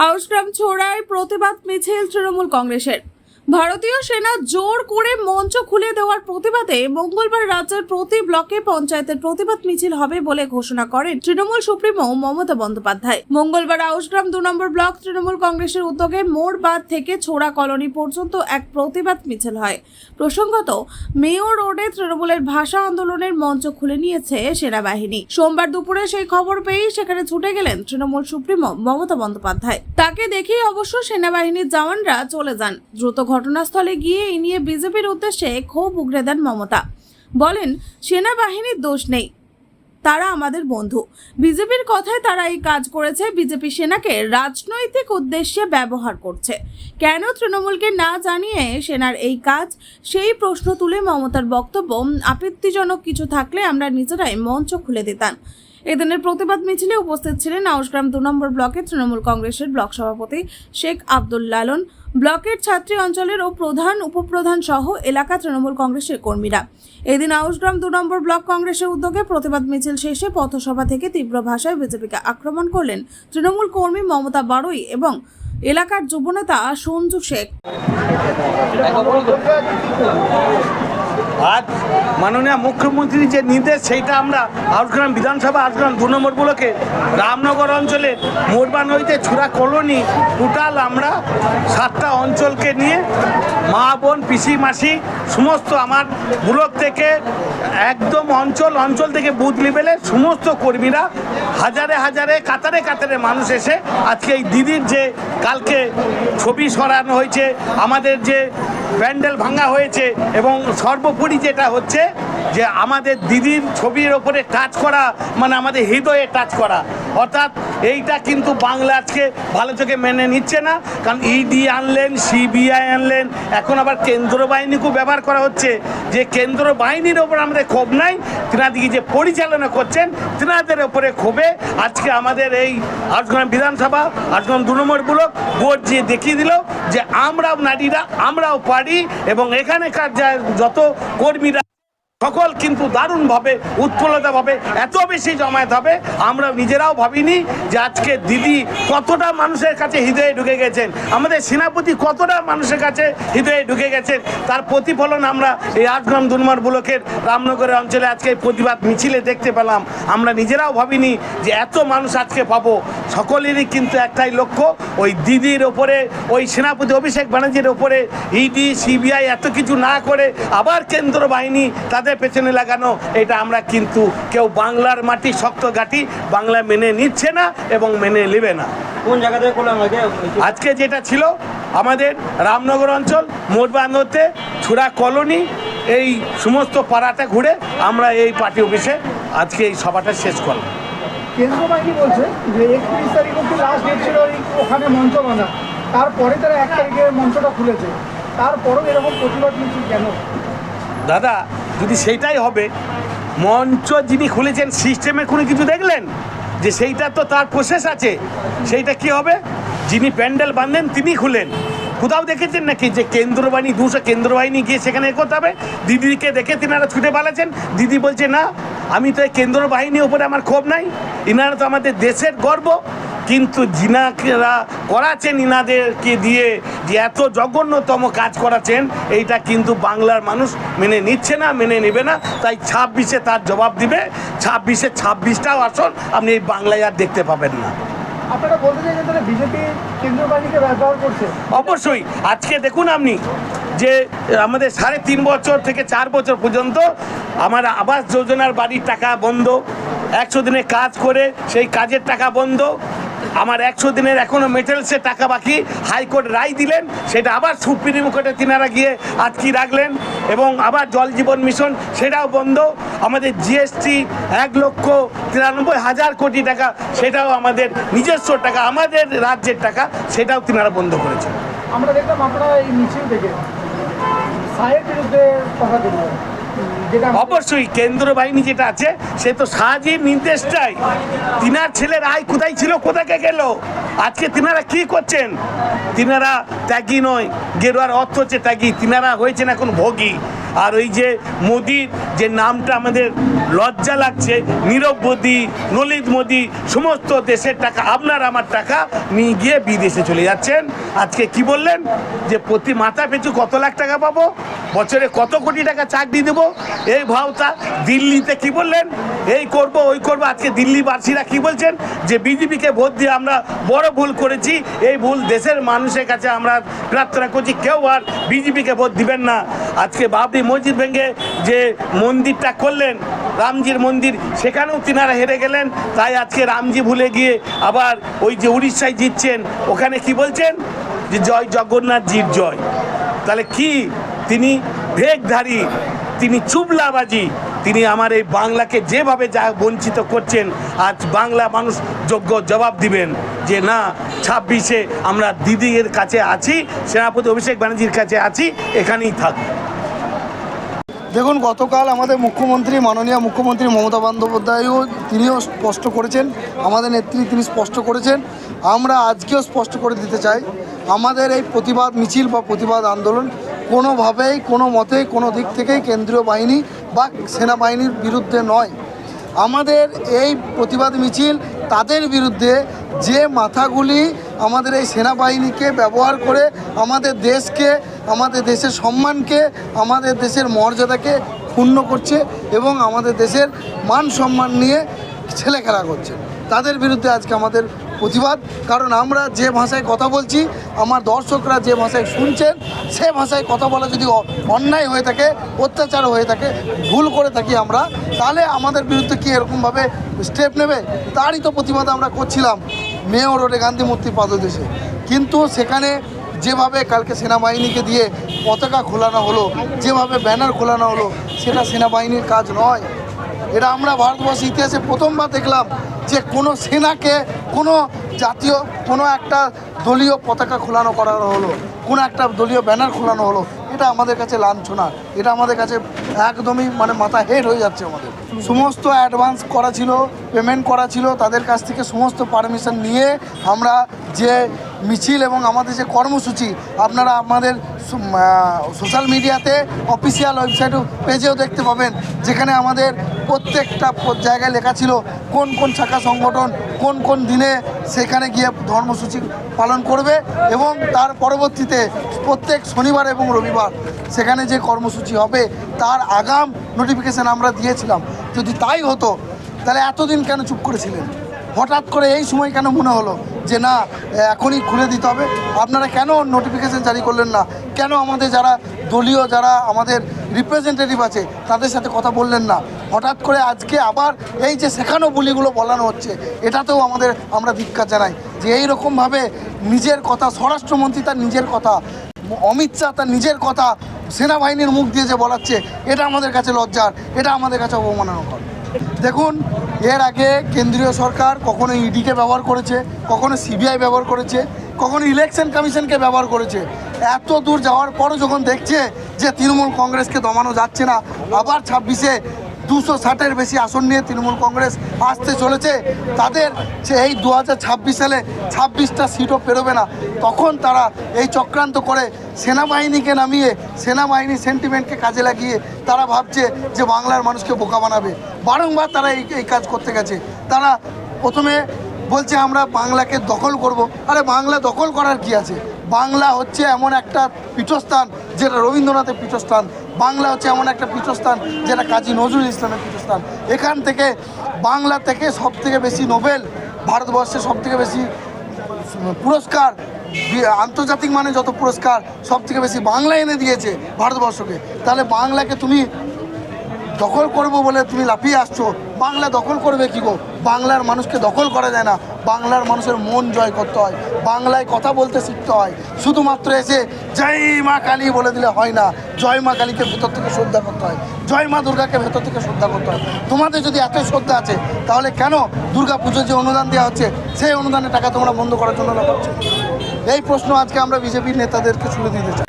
আউশগ্রাম ছোড়ায় প্রতিবাদ মিছিল তৃণমূল কংগ্রেসের। ভারতীয় সেনা জোর করে মঞ্চ খুলে দেওয়ার প্রতিবাদে মঙ্গলবার রাজ্যের প্রতি ব্লকে পঞ্চায়েতের প্রতিবাদ মিছিল হবে বলে ঘোষণা করেন তৃণমূল সুপ্রিমো মমতা বন্দ্যোপাধ্যায়। মঙ্গলবার আউশগ্রাম 2 নম্বর ব্লক তৃণমূল কংগ্রেসের উদ্যোগে মোড়বাদ থেকে ছোড়া কলোনি পর্যন্ত এক প্রতিবাদ মিছিল হয়। প্রসঙ্গত, মেয়র রোডে তৃণমূলের ভাষা আন্দোলনের মঞ্চ খুলে নিয়েছে সেনাবাহিনী। সোমবার দুপুরে সেই খবর পেয়েই সেখানে ছুটে গেলেন তৃণমূল সুপ্রিমো মমতা বন্দ্যোপাধ্যায়। তাকে দেখেই অবশ্য সেনাবাহিনীর জওয়ানরা চলে যান। দ্রুত ঘটনাস্থলে গিয়ে এই নিয়ে বিজেপির উদ্দেশ্যে ক্ষোভ উগরে দেন মমতা। বলেন, সেনাবাহিনীর দোষ নেই, তারা আমাদের বন্ধু। বিজেপির কথায় তারা এই কাজ করেছে। বিজেপি সেনাকে রাজনৈতিক উদ্দেশ্যে ব্যবহার করছে। কেন তৃণমূলকে না জানিয়ে সেনার এই কাজ, সেই প্রশ্ন তুলে মমতার বক্তব্য, আপত্তিজনক কিছু থাকলে আমরা নিজেরাই মঞ্চ খুলে দিতাম। এদিনের প্রতিবাদ মিছিলে উপস্থিত ছিলেন আউশগ্রাম 2 নম্বর ব্লকের তৃণমূল কংগ্রেসের ব্লক সভাপতি শেখ আব্দুল লালন, ব্লকের ছাত্রী অঞ্চলের ও প্রধান উপপ্রধান সহ এলাকা তৃণমূল কংগ্রেসের কর্মীরা। এদিন আউশগ্রাম 2 নম্বর ব্লক কংগ্রেসের উদ্যোগে প্রতিবাদ মিছিল শেষে পথসভা থেকে তীব্র ভাষায় বিজেপিকে আক্রমণ করলেন তৃণমূল কর্মী মমতা বাড়ুই এবং এলাকার যুবনেতা সঞ্জু শেখ। আজ মাননীয় মুখ্যমন্ত্রীর যে নির্দেশ, সেইটা আমরা আউশগ্রাম বিধানসভা আউশগ্রাম 2 নম্বর ব্লকে রামনগর অঞ্চলের মোরবান হইতে ছুরা কলোনি টোটাল আমরা 7টা অঞ্চলকে নিয়ে মা বোন পিসি মাসি সমস্ত আমার ব্লক থেকে একদম অঞ্চল থেকে বুথ লেভেলে সমস্ত কর্মীরা হাজারে হাজারে কাতারে কাতারে মানুষ এসে আজকে এই দিদির যে কালকে ছবি সরানো হয়েছে, আমাদের যে প্যান্ডেল ভাঙা হয়েছে এবং সর্বোপরি যেটা হচ্ছে যে আমাদের দিদির ছবির ওপরে টাচ করা মানে আমাদের হৃদয়ে টাচ করা, অর্থাৎ এইটা কিন্তু বাংলা আজকে ভালো চোখে মেনে নিচ্ছে না। কারণ ইডি আনলেন, সিবিআই আনলেন, এখন আবার কেন্দ্র বাহিনীকেও ব্যবহার করা হচ্ছে। যে কেন্দ্র বাহিনীর ওপর আমাদের ক্ষোভ নাই, তিনাদিকে যে পরিচালনা করছেন তিনাদের ওপরে ক্ষোভে আজকে আমাদের এই আউশগ্রাম বিধানসভা আউশগ্রাম 2 নম্বর ব্লক বোর্ড যে দেখিয়ে দিল যে আমরাও নারীরা আমরাও পারি এবং এখানেকার যত কর্মীরা সকল কিন্তু দারুণভাবে উৎফুল্লতভাবে এত বেশি জমায়েত হবে আমরা নিজেরাও ভাবিনি যে আজকে দিদি কতটা মানুষের কাছে হৃদয়ে ঢুকে গেছেন, আমাদের সেনাপতি কতটা মানুষের কাছে হৃদয়ে ঢুকে গেছেন, তার প্রতিফলন আমরা এই আউশগ্রাম 2 নম্বর ব্লকের রামনগরের অঞ্চলে আজকে প্রতিবাদ মিছিলে দেখতে পেলাম। আমরা নিজেরাও ভাবিনি যে এত মানুষ আজকে পাবো। সকলেরই কিন্তু একটাই লক্ষ্য, ওই দিদির ওপরে ওই সেনাপতি অভিষেক ব্যানার্জির ওপরে ইডি সিবিআই এত কিছু না করে আবার কেন্দ্র বাহিনী তাদের পেছনে লাগানো, এটা আমরা কিন্তু কেউ বাংলার মাটি শক্ত গাটি বাংলা মেনে নিচ্ছে না এবং মেনে নেবে না। কোন জায়গা থেকে করলাম আজকে যেটা ছিল আমাদের রামনগর অঞ্চল মোটবান্ধতে ছুরা কলোনি এই সমস্ত পাড়াটা ঘুরে আমরা এই পার্টি অফিসে আজকে এই সভাটা শেষ করলাম। কেন্দ্র বাহিনী বলছে যে 31 তারিখ অব্দি লাস্ট ডেট ছিল ওখানে মঞ্চ বাঁধা, তারপরে তারা 1 তারিখে মঞ্চটা খুলেছে, তারপরেও এরকম প্রতিবাদ মিছিল কেন? দাদা, যদি সেইটাই হবে, মঞ্চ যিনি খুলেছেন সিস্টেমের কোনো কিছু দেখলেন যে সেইটা তো তার প্রসেস আছে, সেইটা কি হবে? যিনি প্যান্ডেল বাঁধেন তিনি খুলেন। কোথাও দেখেছেন নাকি যে কেন্দ্র বাহিনী 200 কেন্দ্র বাহিনী গিয়ে সেখানে করতে হবে? দিদিকে দেখে তিনারা ছুটে পালাচ্ছেন। দিদি বলছে না, আমি তো এই কেন্দ্র বাহিনীর ওপরে আমার ক্ষোভ নাই, ইনারা তো আমাদের দেশের গর্ব। কিন্তু যিনারা করাচ্ছেন ইনাদেরকে দিয়ে যে এত জঘন্যতম কাজ করাচ্ছেন, এইটা কিন্তু বাংলার মানুষ মেনে নিচ্ছে না, মেনে নেবে না। তাই 26-এ তার জবাব দিবে। 26-এ 26টাও আসন আপনি এই বাংলায় আর দেখতে পাবেন না। আপনারা বলতে চাইছেন তাহলে বিজেপি কেন্দ্র বাহিনীকে ব্যবহার করছে? অবশ্যই। আজকে দেখুন আপনি যে আমাদের 3.5 বছর থেকে 4 বছর পর্যন্ত আমার আবাস যোজনার বাড়ির টাকা বন্ধ, 100 দিনে কাজ করে সেই কাজের টাকা বন্ধ, আমার 100 দিনের এখনও মেটেরিয়ালসের টাকা বাকি, হাইকোর্ট রায় দিলেন, সেটা আবার সুপ্রিম কোর্টে তিনারা গিয়ে আটকে রাখলেন এবং আবার জল জীবন মিশন সেটাও বন্ধ। আমাদের জিএসটি 1,93,000 কোটি টাকা, সেটাও আমাদের নিজস্ব টাকা, আমাদের রাজ্যের টাকা, সেটাও তিনারা বন্ধ করেছেন। আমরা দেখলাম আপনারা এই মিছিল থেকে সাহের বিরুদ্ধে কথা বলবেন। অবশ্যই কেন্দ্র বাহিনী যেটা আছে সে তো সাহায্যের নির্দেশটাই, তিনার ছেলের আয় কোথায় ছিল, কোথাকে গেল, আজকে তিনারা কি করছেন? তিনারা ত্যাগী নয়, গেরুয়ার অর্থ হচ্ছে ত্যাগী, তিনারা হয়েছেন এখন ভোগী। আর ওই যে মোদির যে নামটা আমাদের লজ্জা লাগছে, নীরব মোদি, ললিত মোদি, সমস্ত দেশের টাকা, আপনার আমার টাকা নিয়ে গিয়ে বিদেশে চলে যাচ্ছেন। আজকে কি বললেন যে প্রতি মাথা পিছু কত লাখ টাকা পাবো, বছরে কত কোটি টাকা চাকরি দেবো, এই ভাবটা। দিল্লিতে কি বললেন, এই করব ওই করব। আজকে দিল্লিবাসীরা কি বলছেন যে বিজেপিকে ভোট দিয়ে আমরা বড় ভুল করেছি, এই ভুল দেশের মানুষের কাছে আমরা প্রার্থনা করছি কেউ আর বিজেপিকে ভোট দিবেন না। আজকে বাবরি মসজিদ ভেঙে যে মন্দিরটা করলেন, রামজির মন্দির, সেখানেও তিনারা হেরে গেলেন। তাই আজকে রামজি ভুলে গিয়ে আবার ওই যে উড়িষ্যায় জিতছেন, ওখানে কি বলছেন যে জয় জগন্নাথজির জয়। তাহলে কি তিনি ভেগধারী, তিনি চুবলাবাজি, তিনি আমার এই বাংলাকে যেভাবে যা বঞ্চিত করছেন, আজ বাংলা মানুষ যোগ্য জবাব দিবেন যে না, 26-এ আমরা দিদির কাছে আছি, সেনাপতি অভিষেক ব্যানার্জির কাছে আছি, এখানেই থাকবো। দেখুন, গতকাল আমাদের মুখ্যমন্ত্রী, মাননীয় মুখ্যমন্ত্রী মমতা বন্দ্যোপাধ্যায়ও তিনিও স্পষ্ট করেছেন, আমাদের নেত্রী তিনি স্পষ্ট করেছেন। আমরা আজকেও স্পষ্ট করে দিতে চাই, আমাদের এই প্রতিবাদ মিছিল বা প্রতিবাদ আন্দোলন কোনোভাবেই, কোনো মতেই, কোনো দিক থেকেই কেন্দ্রীয় বাহিনী বা সেনাবাহিনীর বিরুদ্ধে নয়। আমাদের এই প্রতিবাদ মিছিল তাদের বিরুদ্ধে যে মাথাগুলি আমাদের এই সেনাবাহিনীকে ব্যবহার করে আমাদের দেশকে, আমাদের দেশের সম্মানকে, আমাদের দেশের মর্যাদাকে ক্ষুণ্ণ করছে এবং আমাদের দেশের মান সম্মান নিয়ে ছেলেখেলা করছে, তাদের বিরুদ্ধে আজকে আমাদের প্রতিবাদ। কারণ আমরা যে ভাষায় কথা বলছি, আমার দর্শকরা যে ভাষায় শুনছেন, সে ভাষায় কথা বলা যদি অন্যায় হয়ে থাকে, অত্যাচার হয়ে থাকে, ভুল করে থাকি আমরা, তাহলে আমাদের বিরুদ্ধে কি এরকমভাবে স্টেপ নেবে? তারই তো প্রতিবাদ আমরা করছিলাম মেয়র রোডে গান্ধী মূর্তির পাদদেশে। কিন্তু সেখানে যেভাবে কালকে সেনাবাহিনীকে দিয়ে পতাকা খোলানো হলো, যেভাবে ব্যানার খোলানো হলো, সেটা সেনাবাহিনীর কাজ নয়। এটা আমরা ভারতবর্ষের ইতিহাসে প্রথমবার দেখলাম যে কোনো সেনাকে, কোনো জাতীয়, কোনো একটা দলীয় পতাকা খোলানো করা হলো, কোনো একটা দলীয় ব্যানার খোলানো হলো। এটা আমাদের কাছে লাঞ্ছনা, এটা আমাদের কাছে একদমই মাথা হেড হয়ে যাচ্ছে। আমাদের সমস্ত অ্যাডভান্স করা ছিল, পেমেন্ট করা ছিল, তাদের কাছ থেকে সমস্ত পারমিশন নিয়ে আমরা যে মিছিল এবং আমাদের যে কর্মসূচি, আপনারা আমাদের সোশ্যাল মিডিয়াতে অফিসিয়াল ওয়েবসাইট পেজেও দেখতে পাবেন, যেখানে আমাদের প্রত্যেকটা জায়গায় লেখা ছিল কোন কোন শাখা সংগঠন কোন কোন দিনে সেখানে গিয়ে কর্মসূচি পালন করবে এবং তার পরবর্তীতে প্রত্যেক শনিবার এবং রবিবার সেখানে যে কর্মসূচি হবে তার আগাম নোটিফিকেশান আমরা দিয়েছিলাম। যদি তাই হতো তাহলে এতদিন কেন চুপ করেছিলেন? হঠাৎ করে এই সময় কেন মনে হলো যে না, এখনই খুলে দিতে হবে? আপনারা কেন নোটিফিকেশান জারি করলেন না? কেন আমাদের যারা দলীয়, যারা আমাদের রিপ্রেজেন্টেটিভ আছে তাদের সাথে কথা বললেন না? হঠাৎ করে আজকে আবার এই যে শেখানো বলিগুলো বলানো হচ্ছে, এটাতেও আমরা ধিক্কার জানাই যে এইরকমভাবে নিজের কথা, স্বরাষ্ট্রমন্ত্রী তার নিজের কথা, অমিত শাহ তার নিজের কথা সেনাবাহিনীর মুখ দিয়ে যে বলাচ্ছে, এটা আমাদের কাছে লজ্জার, এটা আমাদের কাছে অবমাননাকর। দেখুন, এর আগে কেন্দ্রীয় সরকার কখনো ইডিকে ব্যবহার করেছে, কখনো সিবিআই ব্যবহার করেছে, কখনো ইলেকশন কমিশনকে ব্যবহার করেছে। এত দূর যাওয়ার পরও যখন দেখছে যে তৃণমূল কংগ্রেসকে দমানো যাচ্ছে না, আবার 26-এ 260-এর বেশি আসন নিয়ে তৃণমূল কংগ্রেস আসতে চলেছে, তাদের এই 2026 সালে 26টা সিটও পেরোবে না, তখন তারা এই চক্রান্ত করে সেনাবাহিনীকে নামিয়ে, সেনাবাহিনীর সেন্টিমেন্টকে কাজে লাগিয়ে তারা ভাবছে যে বাংলার মানুষকে বোকা বানাবে। বারংবার তারা এই কাজ করতে গেছে। তারা প্রথমে বলছে আমরা বাংলাকে দখল করব। আরে বাংলা দখল করার কি আছে? বাংলা হচ্ছে এমন একটা পীঠস্থান যেটা রবীন্দ্রনাথের পীঠস্থান, বাংলা হচ্ছে এমন একটা পীঠস্থান যেটা কাজী নজরুল ইসলামের পীঠস্থান। এখান থেকে, বাংলা থেকে সবথেকে বেশি নোবেল, ভারতবর্ষের সবথেকে বেশি পুরস্কার, আন্তর্জাতিক মানে যত পুরস্কার সবথেকে বেশি বাংলা এনে দিয়েছে ভারতবর্ষকে। তাহলে বাংলাকে তুমি দখল করবো বলে তুমি লাফিয়ে আসছো। বাংলা দখল করবে কি গো? বাংলার মানুষকে দখল করা যায় না, বাংলার মানুষের মন জয় করতে হয়, বাংলায় কথা বলতে শিখতে হয়। শুধুমাত্র এসে জয় মা কালী বলে দিলে হয় না, জয় মা কালীকে ভেতর থেকে শ্রদ্ধা করতে হয়, জয় মা দুর্গাকে ভেতর থেকে শ্রদ্ধা করতে হয়। তোমাদের যদি এত শ্রদ্ধা আছে তাহলে কেন দুর্গা পুজোর যে অনুদান দেওয়া হচ্ছে সেই অনুদানের টাকা তোমরা বন্ধ করার জন্য করছো? এই প্রশ্ন আজকে আমরা বিজেপির নেতাদেরকে ছুড়ে দিতে চাই।